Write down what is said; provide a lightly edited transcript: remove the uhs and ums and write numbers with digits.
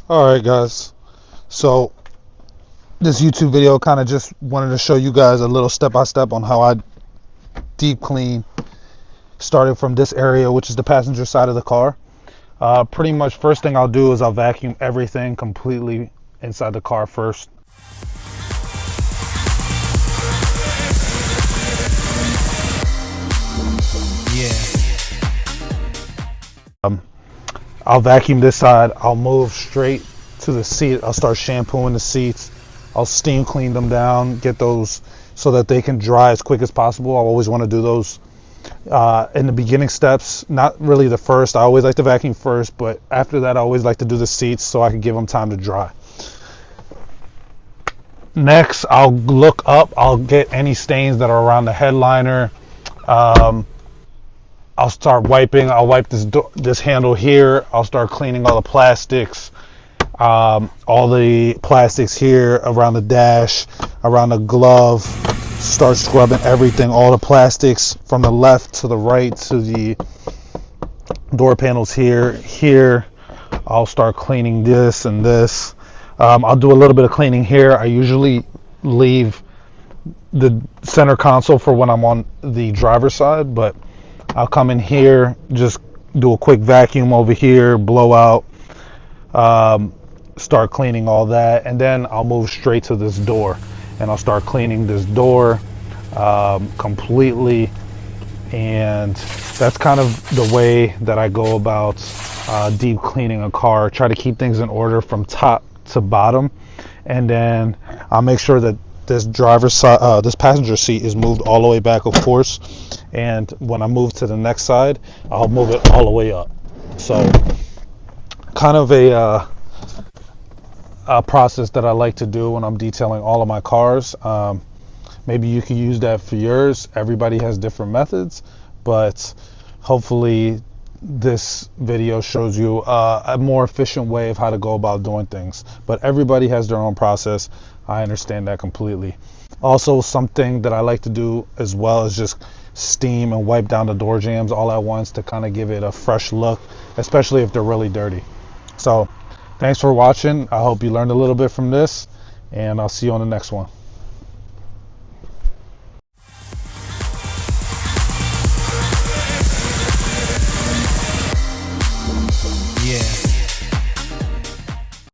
Alright guys, so this YouTube video kind of just wanted to show you guys a little step-by-step on how I deep clean, starting from this area, which is the passenger side of the car. Pretty much first thing I'll do is I'll vacuum everything completely inside the car first. I'll vacuum this side. I'll move straight to the seat. I'll start shampooing the seats. I'll steam clean them down, get those so that they can dry as quick as possible. I always want to do those in the beginning steps, not really the first. I always like to vacuum first, but after that I always like to do the seats so I can give them time to dry. Next, I'll look up. I'll get any stains that are around the headliner. I'll start wiping. I'll wipe this handle here. I'll start cleaning all the plastics, all the plastics here around the dash, around the glove. Start scrubbing everything, all the plastics from the left to the right to the door panels here. I'll start cleaning this and this. I'll do a little bit of cleaning here. I usually leave the center console for when I'm on the driver's side, but I'll come in here, just do a quick vacuum over here, blow out, start cleaning all that, and then I'll move straight to this door and I'll start cleaning this door completely. And that's kind of the way that I go about deep cleaning a car. Try to keep things in order from top to bottom, and then I'll make sure that this driver's side, this passenger seat is moved all the way back, of course. And when I move to the next side, I'll move it all the way up. So kind of a process that I like to do when I'm detailing all of my cars. Maybe you can use that for yours. Everybody has different methods, but hopefully this video shows you a more efficient way of how to go about doing things. But everybody has their own process. I understand that completely. Also, something that I like to do as well is just steam and wipe down the door jambs all at once to kind of give it a fresh look, especially if they're really dirty. So thanks for watching. I hope you learned a little bit from this, and I'll see you on the next one.